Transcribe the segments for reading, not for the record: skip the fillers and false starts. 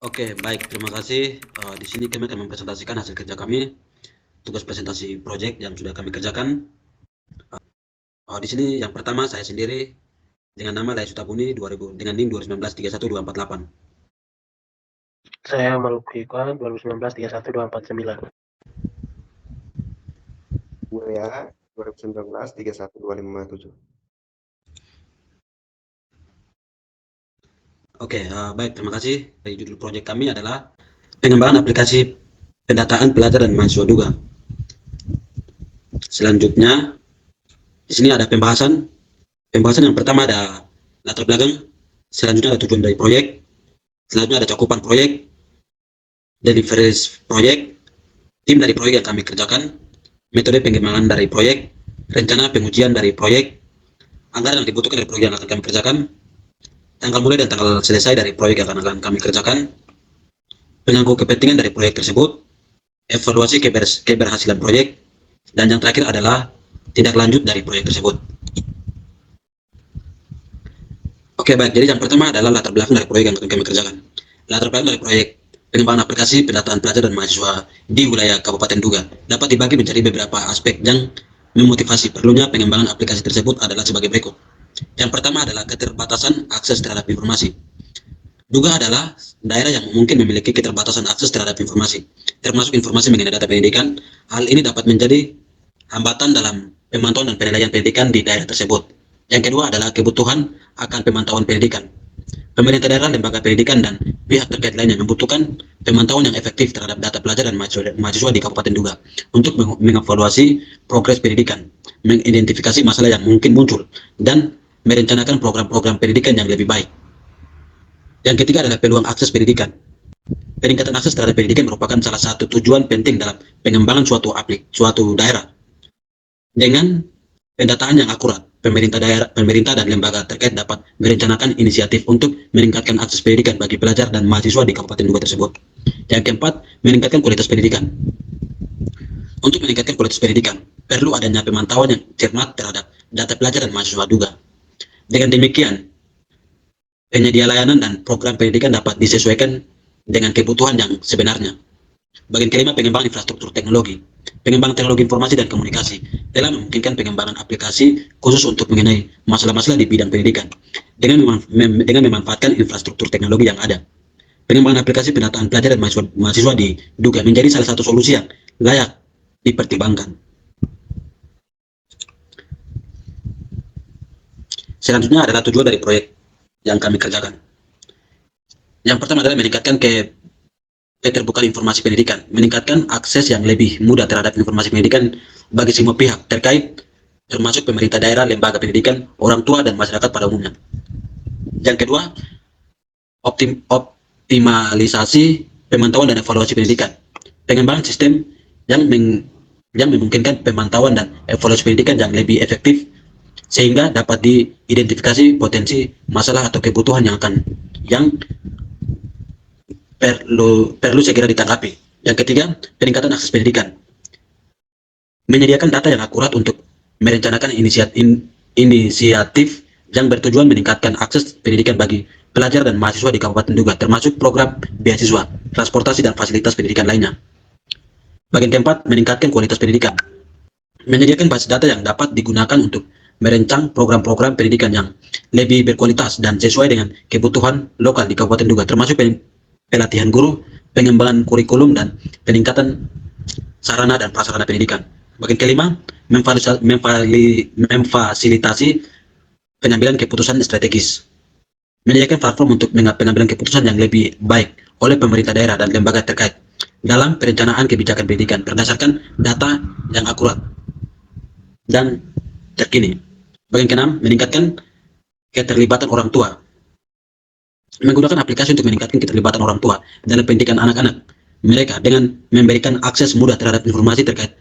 Oke, baik. Terima kasih. Di sini kami akan mempresentasikan hasil kerja kami, tugas presentasi proyek yang sudah kami kerjakan. Di sini yang pertama saya sendiri dengan nama Lai Sutabuni 2000 dengan NIM 2019 31248. Saya Maluku Iqbal 2019 31249. WA 2019 31257. Oke, baik. Terima kasih. Dari judul proyek kami adalah pengembangan aplikasi pendataan pelajar dan mahasiswa Duga. Selanjutnya, di sini ada pembahasan. Pembahasan yang pertama ada latar belakang, selanjutnya ada tujuan dari proyek, selanjutnya ada cakupan proyek, delivery proyek, tim dari proyek yang kami kerjakan, metode pengembangan dari proyek, rencana pengujian dari proyek, anggaran yang dibutuhkan dari proyek yang akan kami kerjakan, tanggal mulai dan tanggal selesai dari proyek yang akan kami kerjakan, penangguh kepentingan dari proyek tersebut, evaluasi keberhasilan proyek, dan yang terakhir adalah tindak lanjut dari proyek tersebut. Oke, baik. Jadi yang pertama adalah latar belakang dari proyek yang akan kami kerjakan. Latar belakang dari proyek pengembangan aplikasi pendataan pelajar dan mahasiswa di wilayah Kabupaten Duga dapat dibagi menjadi beberapa aspek yang memotivasi perlunya pengembangan aplikasi tersebut adalah sebagai berikut. Yang pertama adalah keterbatasan akses terhadap informasi. Duga adalah daerah yang mungkin memiliki keterbatasan akses terhadap informasi, termasuk informasi mengenai data pendidikan. Hal ini dapat menjadi hambatan dalam pemantauan dan penilaian pendidikan di daerah tersebut. Yang kedua adalah kebutuhan akan pemantauan pendidikan. Pemerintah daerah, lembaga pendidikan, dan pihak terkait lainnya membutuhkan pemantauan yang efektif terhadap data pelajar dan mahasiswa di Kabupaten Duga untuk mengevaluasi progres pendidikan, mengidentifikasi masalah yang mungkin muncul, dan merencanakan program-program pendidikan yang lebih baik. Yang ketiga adalah peluang akses pendidikan. Peningkatan akses terhadap pendidikan merupakan salah satu tujuan penting dalam pengembangan suatu daerah. Dengan pendataan yang akurat, pemerintah dan lembaga terkait dapat merencanakan inisiatif untuk meningkatkan akses pendidikan bagi pelajar dan mahasiswa di Kabupaten Duga tersebut. Yang keempat, meningkatkan kualitas pendidikan. Untuk meningkatkan kualitas pendidikan, perlu adanya pemantauan yang cermat terhadap data pelajar dan mahasiswa Duga. Dengan demikian, penyedia layanan dan program pendidikan dapat disesuaikan dengan kebutuhan yang sebenarnya. Bagian kelima, pengembangan infrastruktur teknologi. Pengembangan teknologi informasi dan komunikasi telah memungkinkan pengembangan aplikasi khusus untuk mengenai masalah-masalah di bidang pendidikan dengan memanfaatkan infrastruktur teknologi yang ada. Pengembangan aplikasi pendataan pelajar dan mahasiswa di Duga menjadi salah satu solusi yang layak dipertimbangkan. Selanjutnya adalah tujuan dari proyek yang kami kerjakan. Yang pertama adalah meningkatkan keterbukaan informasi pendidikan, meningkatkan akses yang lebih mudah terhadap informasi pendidikan bagi semua pihak terkait, termasuk pemerintah daerah, lembaga pendidikan, orang tua, dan masyarakat pada umumnya. Yang kedua, optimalisasi pemantauan dan evaluasi pendidikan. Pengembangan sistem yang memungkinkan pemantauan dan evaluasi pendidikan yang lebih efektif sehingga dapat diidentifikasi potensi masalah atau kebutuhan yang perlu segera ditanggapi. Yang ketiga, peningkatan akses pendidikan. Menyediakan data yang akurat untuk merencanakan inisiatif yang bertujuan meningkatkan akses pendidikan bagi pelajar dan mahasiswa di Kabupaten Duga, termasuk program beasiswa, transportasi, dan fasilitas pendidikan lainnya. Bagian keempat, meningkatkan kualitas pendidikan. Menyediakan basis data yang dapat digunakan untuk merancang program-program pendidikan yang lebih berkualitas dan sesuai dengan kebutuhan lokal di Kabupaten Duga, termasuk pelatihan guru, pengembangan kurikulum, dan peningkatan sarana dan prasarana pendidikan. Bagian kelima, memfasilitasi pengambilan keputusan strategis. Menyediakan platform untuk pengambilan keputusan yang lebih baik oleh pemerintah daerah dan lembaga terkait dalam perencanaan kebijakan pendidikan berdasarkan data yang akurat dan terkini. Bagian keenam, meningkatkan keterlibatan orang tua. Menggunakan aplikasi untuk meningkatkan keterlibatan orang tua dalam pendidikan anak-anak mereka dengan memberikan akses mudah terhadap informasi terkait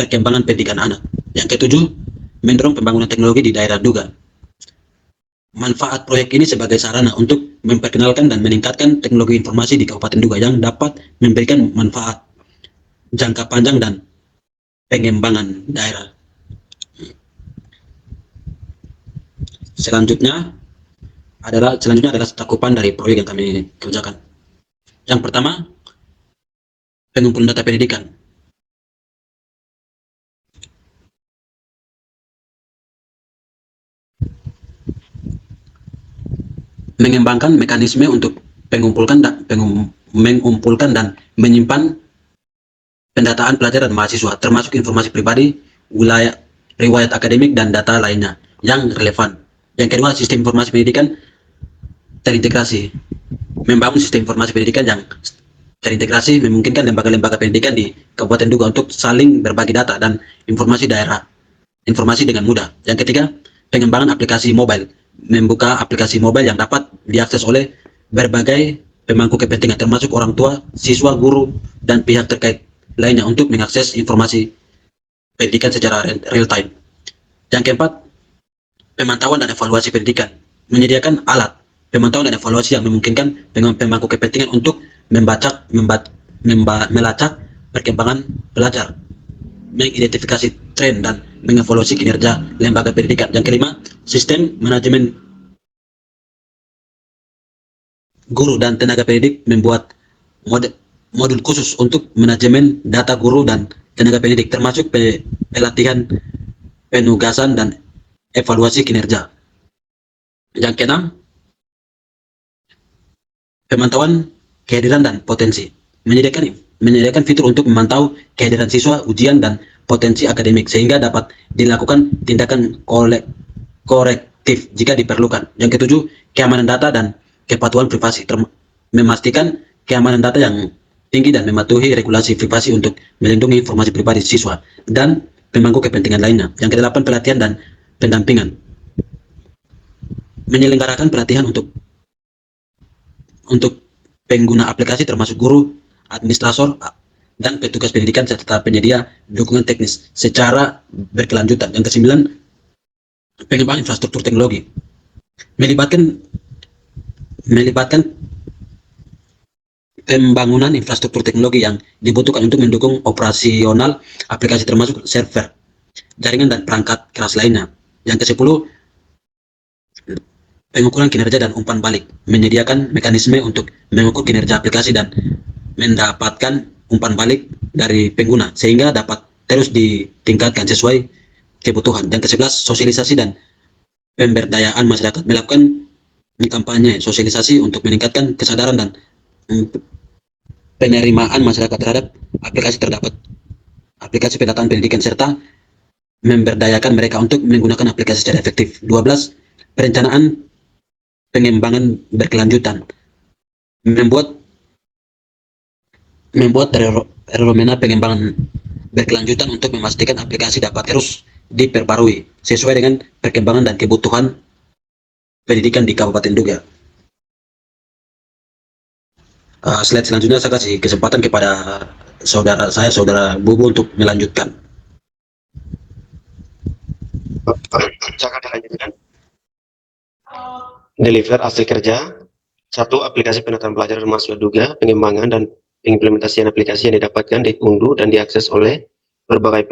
perkembangan pendidikan anak. Yang ketujuh, mendorong pembangunan teknologi di daerah Duga. Manfaat proyek ini sebagai sarana untuk memperkenalkan dan meningkatkan teknologi informasi di Kabupaten Duga yang dapat memberikan manfaat jangka panjang dan pengembangan daerah. Selanjutnya adalah cakupan dari proyek yang kami kerjakan. Yang pertama, pengumpulan data pendidikan. Mengembangkan mekanisme untuk mengumpulkan dan menyimpan pendataan pelajar dan mahasiswa, termasuk informasi pribadi, wilayah, riwayat akademik, dan data lainnya yang relevan. Yang kedua, sistem informasi pendidikan terintegrasi. Membangun sistem informasi pendidikan yang terintegrasi memungkinkan lembaga-lembaga pendidikan di Kabupaten Duga untuk saling berbagi data dan informasi dengan mudah. Yang ketiga, pengembangan aplikasi mobile. Membuka aplikasi mobile yang dapat diakses oleh berbagai pemangku kepentingan, termasuk orang tua, siswa, guru, dan pihak terkait lainnya untuk mengakses informasi pendidikan secara real time. Yang keempat, pemantauan dan evaluasi pendidikan. Menyediakan alat pemantauan dan evaluasi yang memungkinkan pemangku kepentingan untuk melacak perkembangan pelajar, mengidentifikasi tren, dan mengevaluasi kinerja lembaga pendidikan. Yang kelima, sistem manajemen guru dan tenaga pendidik. Membuat modul khusus untuk manajemen data guru dan tenaga pendidik, termasuk pelatihan, penugasan, dan evaluasi kinerja. Yang keenam, pemantauan kehadiran dan potensi. Menyediakan fitur untuk memantau kehadiran siswa, ujian, dan potensi akademik, sehingga dapat dilakukan tindakan korektif jika diperlukan. Yang ketujuh, keamanan data dan kepatuhan privasi. Memastikan keamanan data yang tinggi dan mematuhi regulasi privasi untuk melindungi informasi pribadi siswa dan pemangku kepentingan lainnya. Yang kedelapan, pelatihan dan pendampingan. Menyelenggarakan pelatihan untuk pengguna aplikasi, termasuk guru, administrator, dan petugas pendidikan serta penyedia dukungan teknis secara berkelanjutan. Yang kesembilan, pengembangan infrastruktur teknologi. Melibatkan pembangunan infrastruktur teknologi yang dibutuhkan untuk mendukung operasional aplikasi, termasuk server, jaringan, dan perangkat keras lainnya. Yang kesepuluh, pengukuran kinerja dan umpan balik. Menyediakan mekanisme untuk mengukur kinerja aplikasi dan mendapatkan umpan balik dari pengguna, sehingga dapat terus ditingkatkan sesuai kebutuhan. Yang ke-11, sosialisasi dan pemberdayaan masyarakat. Melakukan kampanye sosialisasi untuk meningkatkan kesadaran dan penerimaan masyarakat terhadap aplikasi pendataan pendidikan, serta memberdayakan mereka untuk menggunakan aplikasi secara efektif. 12, perencanaan pengembangan berkelanjutan. Membuat fenomena pengembangan berkelanjutan untuk memastikan aplikasi dapat terus diperbarui sesuai dengan perkembangan dan kebutuhan pendidikan di Kabupaten Duga. Slide selanjutnya saya kasih kesempatan kepada saudara Bubu, untuk melanjutkan. Saya akan lanjutkan. Deliver hasil kerja. 1. Aplikasi pendataan pelajar dan mahasiswa Duga. Pengembangan dan pengimplementasian aplikasi yang didapatkan, diunduh, dan diakses oleh berbagai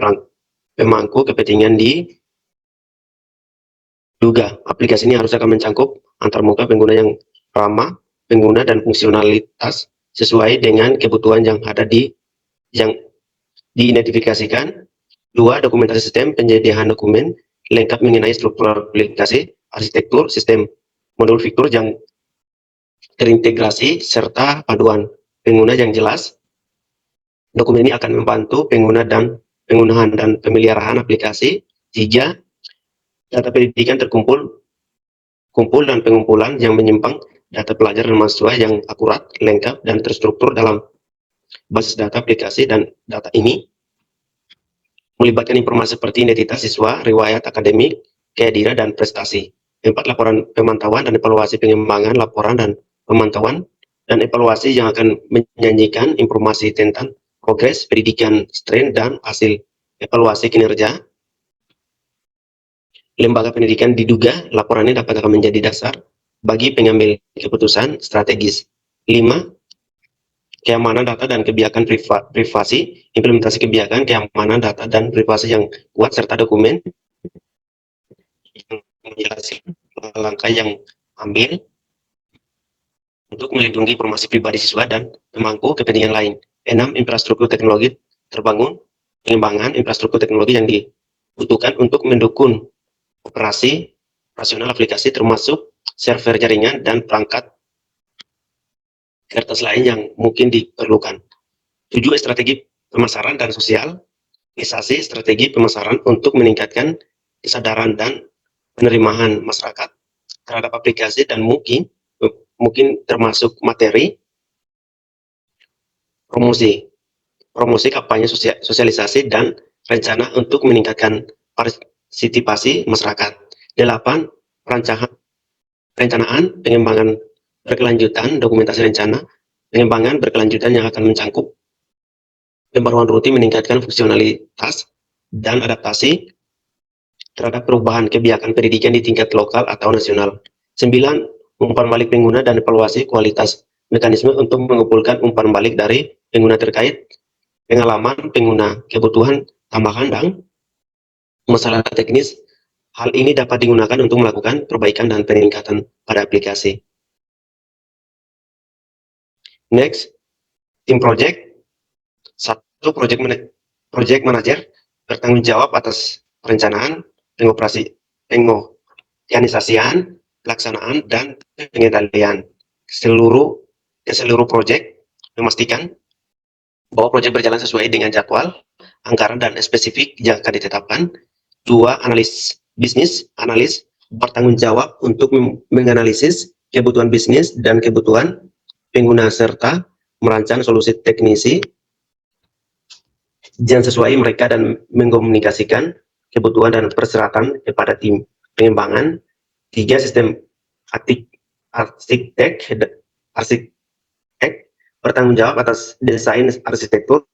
pemangku kepentingan di Duga. Aplikasi ini harus akan mencakup antarmuka pengguna yang ramah pengguna dan fungsionalitas sesuai dengan kebutuhan yang diidentifikasikan. 2. Dokumentasi sistem penyediaan dokumen lengkap mengenai struktur aplikasi, arsitektur, sistem, modul fitur yang terintegrasi, serta panduan pengguna yang jelas. Dokumen ini akan membantu penggunaan dan pemeliharaan aplikasi. 3. Data pendidikan terkumpul dan pengumpulan yang menyimpang data pelajar dan mahasiswa yang akurat, lengkap, dan terstruktur dalam basis data aplikasi. Dan data ini melibatkan informasi seperti identitas siswa, riwayat akademik, kehadiran, dan prestasi. 4. Laporan pemantauan dan evaluasi pengembangan. Laporan dan pemantauan dan evaluasi yang akan menyajikan informasi tentang progres pendidikan, tren, dan hasil evaluasi kinerja lembaga pendidikan diduga. Laporannya dapat akan menjadi dasar bagi pengambil keputusan strategis. 5. Keamanan data dan kebijakan privasi. Implementasi kebijakan keamanan data dan privasi yang kuat, serta dokumen yang menjelaskan langkah yang ambil untuk melindungi informasi pribadi siswa dan pemangku kepentingan lain. 6. Infrastruktur teknologi terbangun, pengembangan infrastruktur teknologi yang dibutuhkan untuk mendukung operasi rasional aplikasi termasuk server jaringan dan perangkat kertas lain yang mungkin diperlukan. 7. Strategi pemasaran dan sosialisasi strategi pemasaran untuk meningkatkan kesadaran dan penerimaan masyarakat terhadap aplikasi dan mungkin termasuk materi promosi kampanye sosialisasi dan rencana untuk meningkatkan partisipasi masyarakat. 8. Perencanaan pengembangan berkelanjutan, dokumentasi rencana pengembangan berkelanjutan yang akan mencangkup pembaruan rutin meningkatkan fungsionalitas dan adaptasi terhadap perubahan kebijakan pendidikan di tingkat lokal atau nasional. 9. Umpan balik pengguna dan evaluasi kualitas mekanisme untuk mengumpulkan umpan balik dari pengguna terkait pengalaman pengguna, kebutuhan tambahan dan masalah teknis. Hal ini dapat digunakan untuk melakukan perbaikan dan peningkatan pada aplikasi. Next, tim project. 1. Project manager bertanggung jawab atas perencanaan, pengorganisasian, pelaksanaan, dan pengendalian seluruh proyek, memastikan bahwa proyek berjalan sesuai dengan jadwal, anggaran, dan spesifik yang akan ditetapkan. 2. Analis bertanggung jawab untuk menganalisis kebutuhan bisnis dan kebutuhan pengguna serta merancang solusi teknisi yang sesuai mereka dan mengkomunikasikan kebutuhan dan persyaratan kepada tim pengembangan. 3. Sistem arsitek bertanggung jawab atas desain arsitektur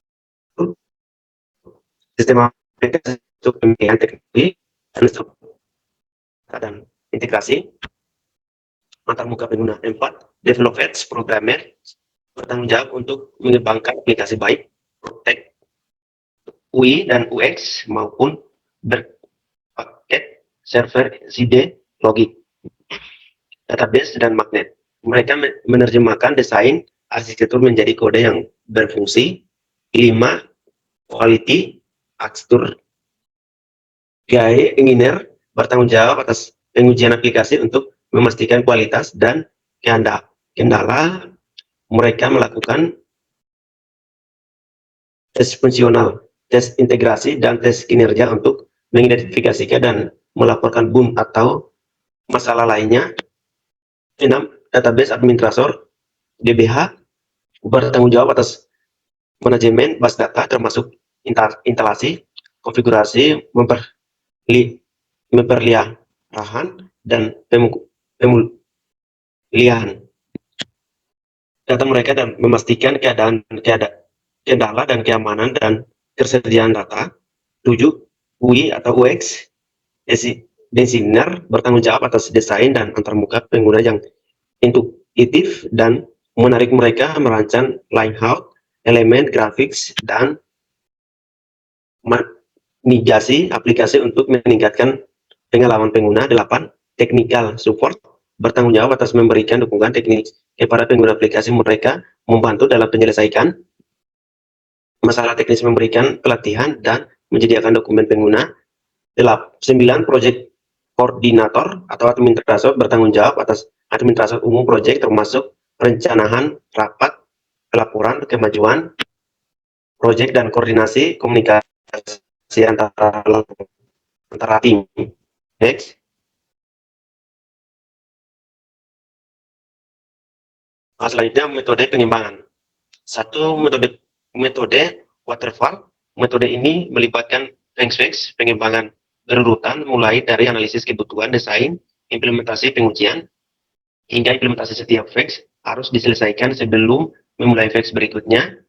sistem aplikasi untuk pemilihan teknologi dan integrasi antarmuka pengguna. 4. Developers programmer bertanggung jawab untuk mengembangkan aplikasi baik protek UI dan UX maupun berpaket server CD logik, database, dan magnet. Mereka menerjemahkan desain arsitektur menjadi kode yang berfungsi. 5. Quality arsitektur engineer bertanggung jawab atas pengujian aplikasi untuk memastikan kualitas dan kendala. Mereka melakukan tes fungsional, tes integrasi, dan tes kinerja untuk mengidentifikasikan dan melaporkan bug atau masalah lainnya. 6. Database administrator DBH bertanggung jawab atas manajemen bas data termasuk instalasi, konfigurasi, pemeliharaan, dan pemulihan data mereka dan memastikan kendala dan keamanan dan ketersediaan data. 7. UI atau UX designer bertanggung jawab atas desain dan antarmuka pengguna yang intuitif dan menarik. Mereka merancang layout, elemen grafis, dan navigasi aplikasi untuk meningkatkan pengalaman pengguna. 8. Technical support bertanggung jawab atas memberikan dukungan teknik kepada pengguna aplikasi. Mereka membantu dalam penyelesaian masalah teknis, memberikan pelatihan, dan menyediakan dokumen pengguna. 9. Project koordinator atau administrator bertanggung jawab atas administrasi umum proyek termasuk perencanaan rapat, pelaporan kemajuan proyek, dan koordinasi komunikasi antara tim. Next. Selanjutnya metode pengembangan. 1. Metode waterfall. Metode ini melibatkan phase pengembangan berurutan mulai dari analisis kebutuhan, desain, implementasi, pengujian, hingga implementasi. Setiap phase harus diselesaikan sebelum memulai phase berikutnya.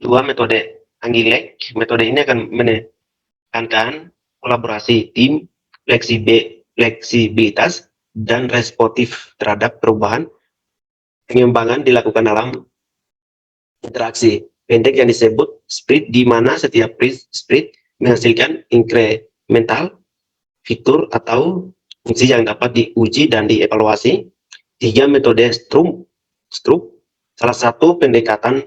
2. Metode Agile. Metode ini akan menekankan kolaborasi tim, fleksibilitas, dan responsif terhadap perubahan. Pengembangan dilakukan dalam interaksi pendek yang disebut sprint, di mana setiap sprint menghasilkan incremental fitur atau fungsi yang dapat diuji dan dievaluasi. 3. Metode Scrum. struk, salah satu pendekatan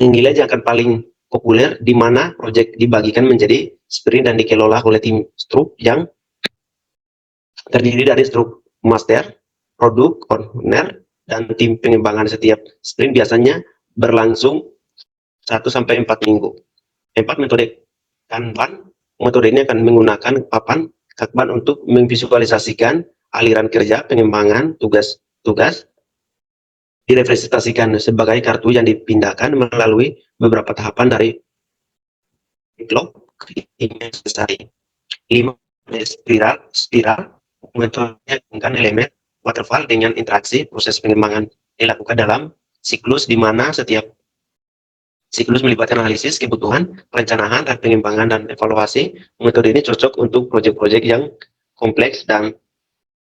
nilai yang akan paling populer di mana proyek dibagikan menjadi sprint dan dikelola oleh tim struk yang terdiri dari struk master, produk, owner, dan tim pengembangan. Setiap sprint biasanya berlangsung 1-4 minggu. 4 metode Kanban. Metode ini akan menggunakan papan Kanban untuk memvisualisasikan aliran kerja pengembangan tugas-tugas, direpresentasikan sebagai kartu yang dipindahkan melalui beberapa tahapan dari backlog hingga selesai. 5. Spiral menggabungkan elemen waterfall dengan interaksi proses pengembangan dilakukan dalam siklus di mana setiap siklus melibatkan analisis kebutuhan, perencanaan, dan pengembangan dan evaluasi. Metode ini cocok untuk proyek-proyek yang kompleks dan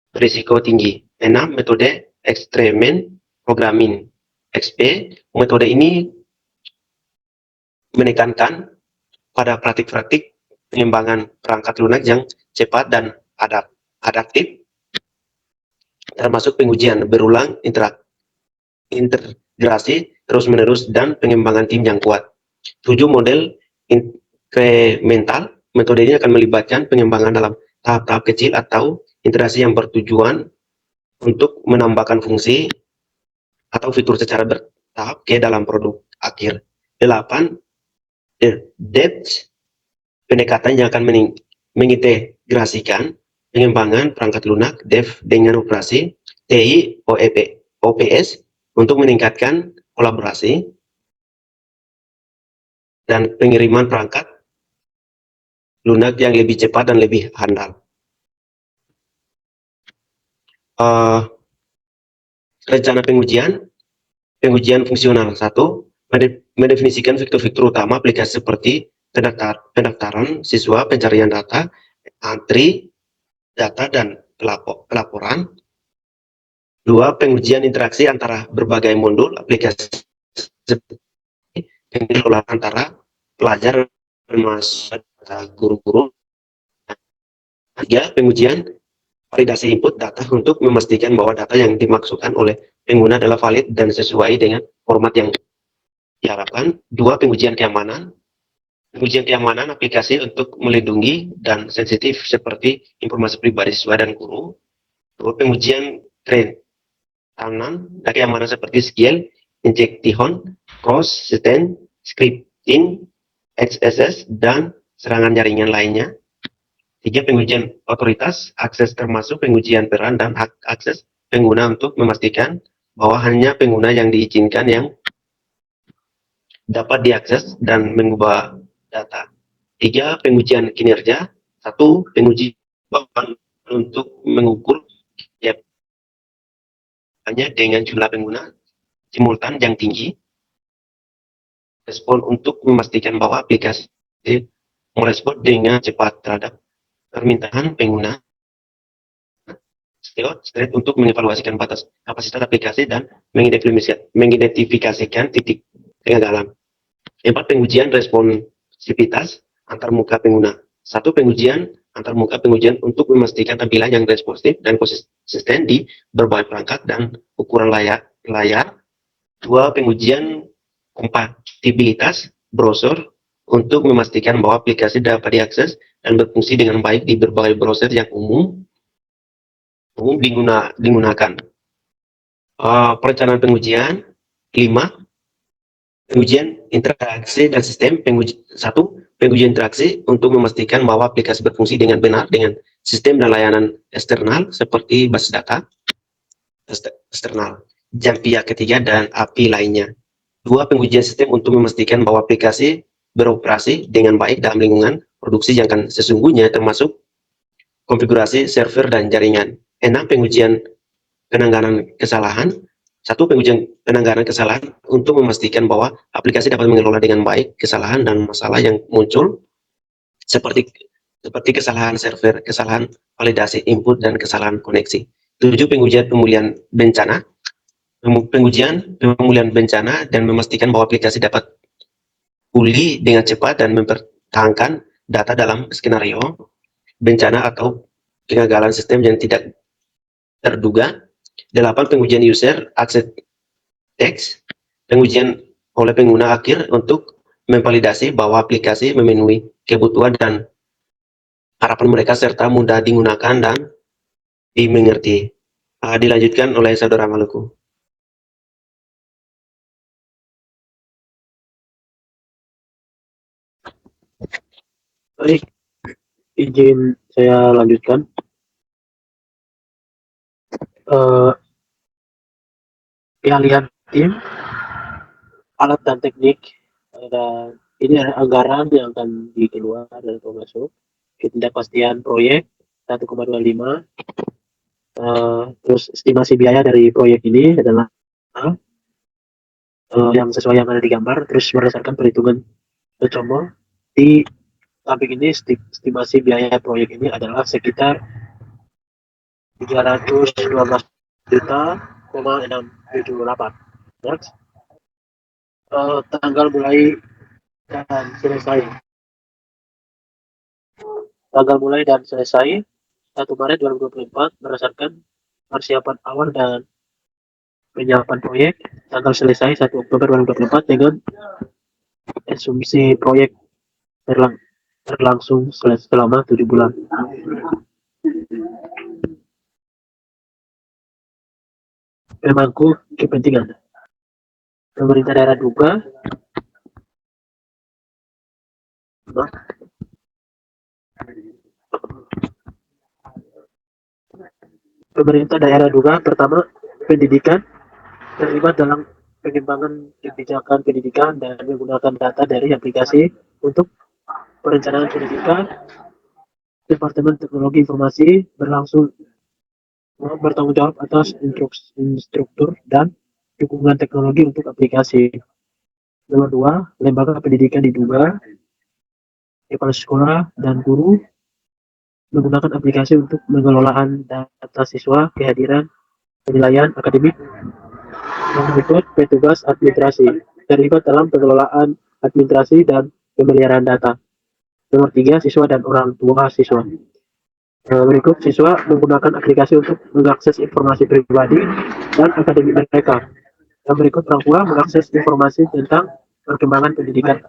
berisiko tinggi. 6. Metode ekstremen programming XP. Metode ini menekankan pada praktik-praktik pengembangan perangkat lunak yang cepat dan adaptif, termasuk pengujian berulang, integrasi terus-menerus, dan pengembangan tim yang kuat. 7. Model inkremental. Metode ini akan melibatkan pengembangan dalam tahap-tahap kecil atau integrasi yang bertujuan untuk menambahkan fungsi atau fitur secara bertahap ke dalam produk akhir. 8. Depth. Pendekatan yang akan mengintegrasikan pengembangan perangkat lunak dev dengan operasi TI OPS untuk meningkatkan kolaborasi dan pengiriman perangkat lunak yang lebih cepat dan lebih handal. Rencana pengujian fungsional. 1. Mendefinisikan fitur-fitur utama aplikasi seperti pendaftaran siswa, pencarian data, antri data, dan pelaporan. 2. Pengujian interaksi antara berbagai modul aplikasi pengelolaan antara pelajar dan mahasiswa, guru-guru. 3. Pengujian validasi input data untuk memastikan bahwa data yang dimaksudkan oleh pengguna adalah valid dan sesuai dengan format yang diharapkan. 2. Pengujian keamanan. Pengujian keamanan aplikasi untuk melindungi dan sensitif seperti informasi pribadi siswa dan guru. 2. Pengujian kerentanan dan keamanan seperti skill injection, cross-site scripting, XSS, dan serangan jaringan lainnya. 3. Pengujian otoritas akses termasuk pengujian peran dan hak akses pengguna untuk memastikan bahwa hanya pengguna yang diizinkan yang dapat diakses dan mengubah data. 3. Pengujian kinerja. 1. Penguji untuk mengukur hanya dengan jumlah pengguna simultan yang tinggi. Respon untuk memastikan bahwa aplikasi merespon dengan cepat terhadap permintaan pengguna. Step untuk mengevaluasikan batas kapasitas aplikasi dan mengidentifikasikan titik kegagalan. 4. Pengujian responsivitas antarmuka pengguna. 1. Pengujian antarmuka pengujian untuk memastikan tampilan yang responsif dan konsisten di berbagai perangkat dan ukuran layar. 2. Pengujian kompatibilitas browser untuk memastikan bahwa aplikasi dapat diakses dan berfungsi dengan baik di berbagai browser yang umum digunakan. Perencanaan pengujian. 5. Pengujian interaksi dan sistem. 1. Pengujian interaksi untuk memastikan bahwa aplikasi berfungsi dengan benar dengan sistem dan layanan eksternal seperti basis data eksternal, jam pihak ketiga, dan API lainnya. 2. Pengujian sistem untuk memastikan bahwa aplikasi beroperasi dengan baik dalam lingkungan produksi yang akan sesungguhnya, termasuk konfigurasi server dan jaringan. 6. Pengujian penanganan kesalahan. 1. Pengujian penanganan kesalahan untuk memastikan bahwa aplikasi dapat mengelola dengan baik kesalahan dan masalah yang muncul seperti kesalahan server, kesalahan validasi input, dan kesalahan koneksi. 7. Pengujian pemulihan bencana. Pengujian pemulihan bencana dan memastikan bahwa aplikasi dapat pulih dengan cepat dan mempertahankan data dalam skenario bencana atau kegagalan sistem yang tidak terduga. 8. Pengujian user accept text, pengujian oleh pengguna akhir untuk memvalidasi bahwa aplikasi memenuhi kebutuhan dan harapan mereka serta mudah digunakan dan dimengerti. Dilanjutkan oleh Saudara Maluku. Baik, izin saya lanjutkan. Keahlian tim, alat dan teknik, dan ini ada anggaran yang akan dikeluar dan masuk, ketidakpastian proyek 1,25, terus estimasi biaya dari proyek ini adalah yang sesuai yang ada di gambar, terus berdasarkan perhitungan Como di samping ini estimasi biaya proyek ini adalah sekitar 312 juta, 678. Next. Tanggal mulai dan selesai. Tanggal mulai dan selesai 1 Maret 2024 berdasarkan persiapan awal dan penyiapan proyek. Tanggal selesai 1 Oktober 2024 dengan asumsi proyek berlangsung selama 7 bulan. Pemangku kepentingan. Pemerintah daerah Duga pertama, pendidikan terlibat dalam pengembangan kebijakan pendidikan dan menggunakan data dari aplikasi untuk perencanaan pendidikan. Departemen Teknologi Informasi bertanggung jawab atas instruktur dan dukungan teknologi untuk aplikasi. Nomor 2, lembaga pendidikan diduga kepala sekolah dan guru menggunakan aplikasi untuk pengelolaan data siswa, kehadiran, penilaian akademik. Yang berikut, petugas administrasi terlibat dalam pengelolaan administrasi dan pemeliharaan data. Nomor 3, siswa dan orang tua siswa. Berikut, siswa menggunakan aplikasi untuk mengakses informasi pribadi dan akademik mereka. Yang berikut, orang tua mengakses informasi tentang perkembangan pendidikan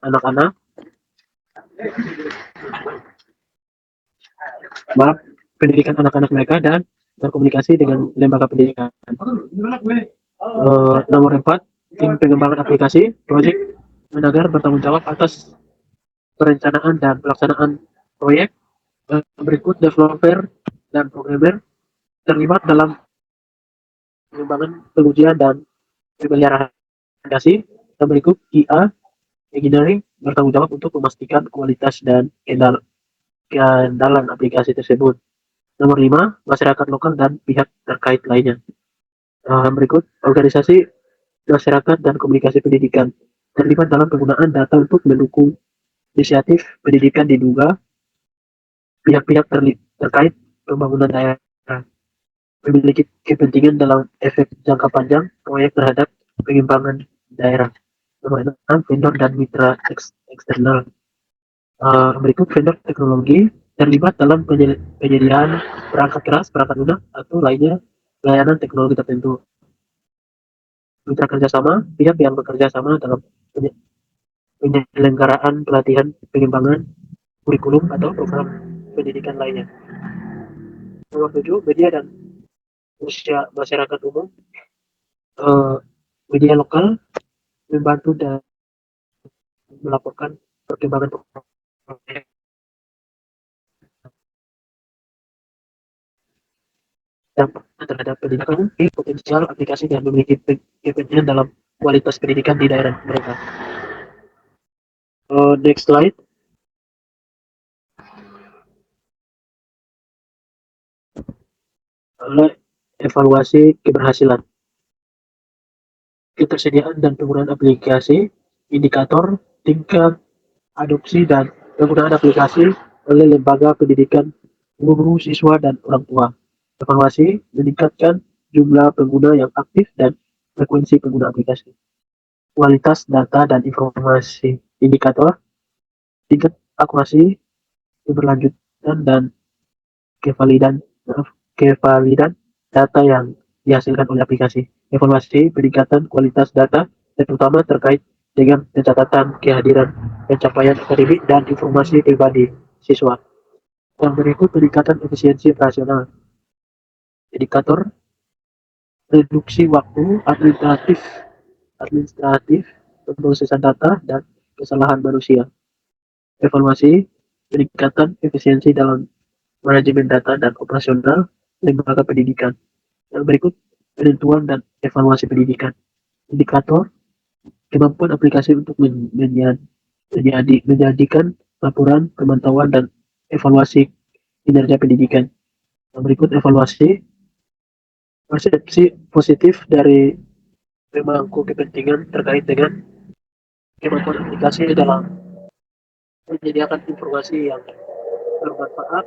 anak-anak. Pendidikan anak-anak mereka dan berkomunikasi dengan lembaga pendidikan. Nomor 4, tim pengembangan aplikasi proyek manager bertanggung jawab atas perencanaan dan pelaksanaan proyek. Berikut, developer dan programmer terlibat dalam pengembangan, pengujian, dan pemeliharaan aplikasi. Yang berikut, IA engineering bertanggung jawab untuk memastikan kualitas dan keandalan aplikasi tersebut. Nomor 5, masyarakat lokal dan pihak terkait lainnya. Berikut, organisasi masyarakat dan komunikasi pendidikan terlibat dalam penggunaan data untuk mendukung inisiatif pendidikan diduga. Pihak-pihak terkait pembangunan daerah memiliki kepentingan dalam efek jangka panjang proyek terhadap pengembangan daerah. Nomor 6, vendor dan mitra eksternal. Berikut, vendor teknologi terlibat dalam penyediaan perangkat keras, perangkat lunak, atau lainnya layanan teknologi tertentu. Mitra kerjasama, pihak yang bekerja sama dalam penyelenggaraan pelatihan pengembangan kurikulum atau program pendidikan lainnya. Nomor 7, media dan usia masyarakat umum. Media lokal membantu dan melaporkan perkembangan proyek dampak terhadap pendidikan, potensial aplikasi dan memiliki kepentingan dalam kualitas pendidikan di daerah mereka. Next slide. Evaluasi keberhasilan. Ketersediaan dan penggunaan aplikasi, indikator, tingkat adopsi dan penggunaan aplikasi oleh lembaga pendidikan, guru, siswa, dan orang tua. Evaluasi meningkatkan jumlah pengguna yang aktif dan frekuensi pengguna aplikasi. Kualitas data dan informasi. Indikator, tingkat akurasi, keberlanjutan, dan kevalidan data yang dihasilkan oleh aplikasi. Evaluasi peningkatan kualitas data, terutama terkait dengan pencatatan kehadiran, pencapaian akademik, dan informasi pribadi siswa. Yang berikut peningkatan efisiensi operasional. Indikator reduksi waktu administratif pemrosesan data dan kesalahan manusia. Evaluasi peningkatan efisiensi dalam manajemen data dan operasional lembaga pendidikan. Yang berikut penentuan dan evaluasi pendidikan. Indikator kemampuan aplikasi untuk menjadikan laporan, pemantauan, dan evaluasi kinerja pendidikan. Yang berikut evaluasi persepsi positif dari pemangku kepentingan terkait dengan kemampuan aplikasi dalam menyediakan informasi yang bermanfaat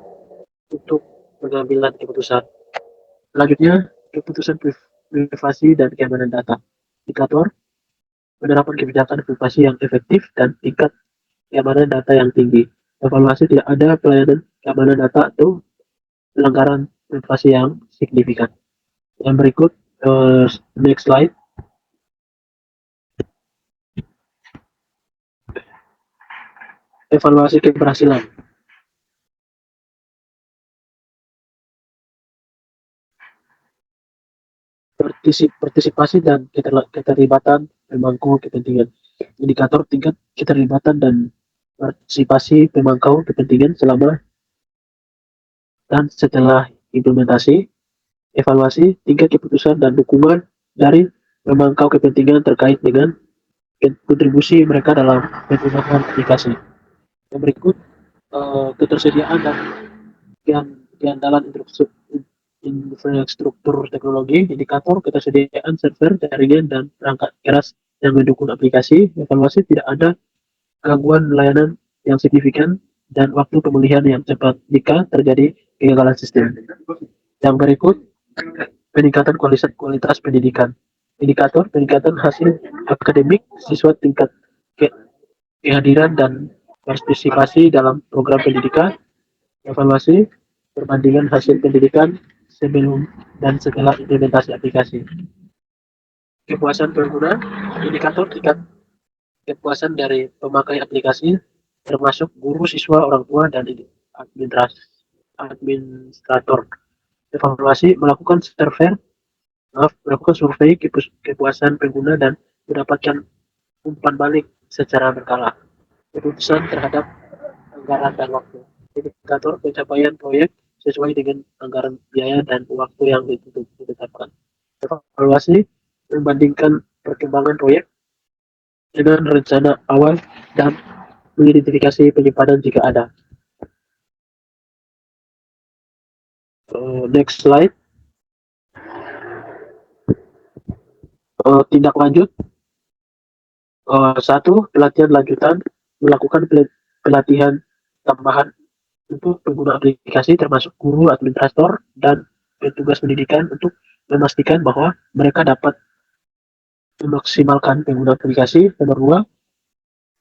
untuk pengambilan keputusan. Selanjutnya, keputusan privasi dan keamanan data. Indikator penerapan kebijakan privasi yang efektif dan tingkat keamanan data yang tinggi. Evaluasi tidak ada pelayanan keamanan data atau pelanggaran privasi yang signifikan. Yang berikut, next slide. Evaluasi keberhasilan. Partisipasi dan keterlibatan pemangku kepentingan. Indikator tingkat keterlibatan dan partisipasi pemangku kepentingan selama dan setelah implementasi. Evaluasi tingkat keputusan dan dukungan dari pemangku kepentingan terkait dengan kontribusi mereka dalam penggunaan aplikasi. Yang berikut, ketersediaan dan keandalan infrastruktur teknologi. Indikator ketersediaan server, jaringan, dan perangkat keras yang mendukung aplikasi. Evaluasi tidak ada gangguan layanan yang signifikan dan waktu pemulihan yang cepat jika terjadi kegagalan sistem. Yang berikut, peningkatan kualitas pendidikan. Indikator peningkatan hasil akademik siswa, tingkat kehadiran dan partisipasi dalam program pendidikan. Evaluasi perbandingan hasil pendidikan sebelum dan setelah implementasi aplikasi. Kepuasan pengguna. Indikator tingkat kepuasan dari pemakai aplikasi termasuk guru, siswa, orang tua, dan administrator. Evaluasi melakukan survei kepuasan pengguna dan mendapatkan umpan balik secara berkala. Keputusan terhadap anggaran dan waktu. Indikator pencapaian proyek sesuai dengan anggaran biaya dan waktu yang ditetapkan. Evaluasi membandingkan perkembangan proyek dengan rencana awal dan mengidentifikasi penyimpanan jika ada. Next slide. Tindak lanjut. 1. Pelatihan lanjutan. Melakukan pelatihan tambahan untuk pengguna aplikasi termasuk guru, administrator, dan petugas pendidikan untuk memastikan bahwa mereka dapat memaksimalkan pengguna aplikasi. Nomor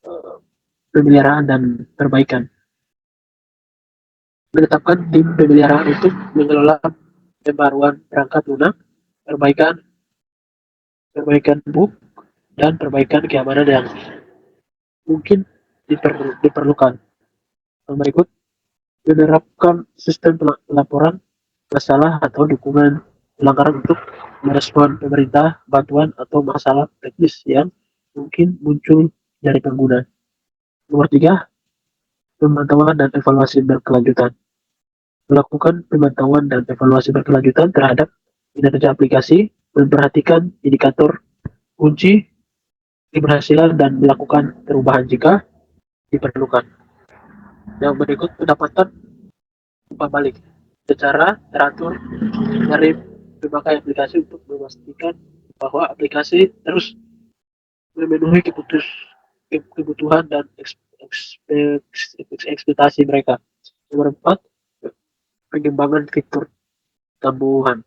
2, pemeliharaan dan perbaikan. Menetapkan tim pemeliharaan untuk mengelola pembaruan perangkat lunak, perbaikan bug, dan perbaikan keamanan yang mungkin diperlukan. Yang berikut, menerapkan sistem pelaporan masalah atau dukungan pelanggaran untuk merespon pemerintah, bantuan, atau masalah teknis yang mungkin muncul dari pengguna. Nomor 3, pemantauan dan evaluasi berkelanjutan. Melakukan pemantauan dan evaluasi berkelanjutan terhadap kinerja aplikasi, memperhatikan indikator kunci keberhasilan dan melakukan perubahan jika diperlukan. Yang berikut, pendapatan umpan balik secara teratur dari pemakai aplikasi untuk memastikan bahwa aplikasi terus memenuhi kebutuhan dan ekspektasi mereka. Nomor 4, pengembangan fitur tambahan.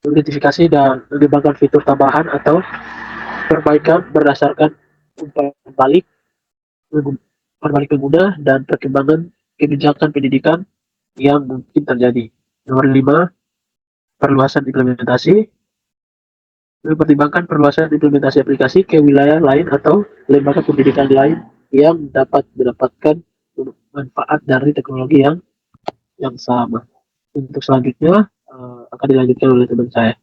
Identifikasi dan mengembangkan fitur tambahan atau perbaikan berdasarkan umpan balik pengguna dan perkembangan kebijakan pendidikan yang mungkin terjadi. Nomor 5, perluasan implementasi, mempertimbangkan perluasan implementasi aplikasi ke wilayah lain atau lembaga pendidikan lain yang dapat mendapatkan manfaat dari teknologi yang sama. Untuk selanjutnya akan dilanjutkan oleh teman saya.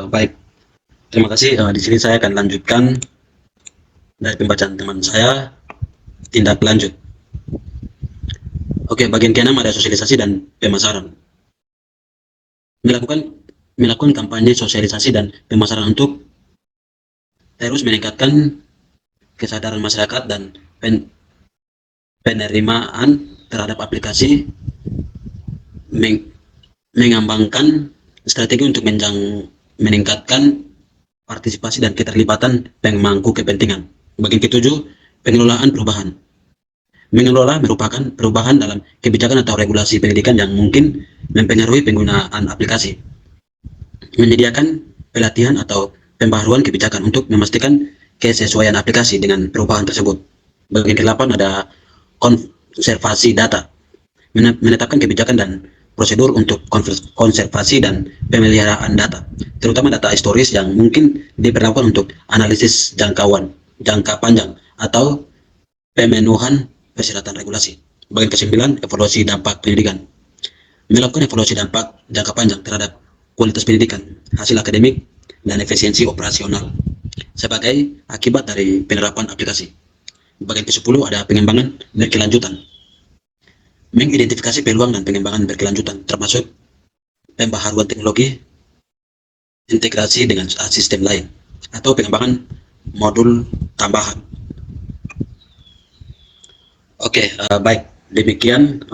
Baik. Terima kasih. Di sini saya akan lanjutkan dari pembacaan teman saya, tindak lanjut. Bagian ke-6 ada sosialisasi dan pemasaran. Melakukan kampanye sosialisasi dan pemasaran untuk terus meningkatkan kesadaran masyarakat dan penerimaan terhadap aplikasi, mengembangkan strategi untuk meningkatkan partisipasi dan keterlibatan pemangku kepentingan. Bagian ke-7, pengelolaan perubahan. Mengelola merupakan perubahan dalam kebijakan atau regulasi pendidikan yang mungkin mempengaruhi penggunaan aplikasi. Menyediakan pelatihan atau pembaharuan kebijakan untuk memastikan kesesuaian aplikasi dengan perubahan tersebut. Bagian ke-8 ada konservasi data. Menetapkan kebijakan dan prosedur untuk konservasi dan pemeliharaan data, terutama data historis yang mungkin diperlakukan untuk analisis jangka panjang atau pemenuhan persyaratan regulasi. Bagian ke-9, evaluasi dampak pendidikan. Melakukan evaluasi dampak jangka panjang terhadap kualitas pendidikan, hasil akademik, dan efisiensi operasional sebagai akibat dari penerapan aplikasi. Bagian ke-10 ada pengembangan berkelanjutan. Mengidentifikasi peluang dan pengembangan berkelanjutan, termasuk pembaharuan teknologi, integrasi dengan sistem lain, atau pengembangan modul tambahan. Baik, demikian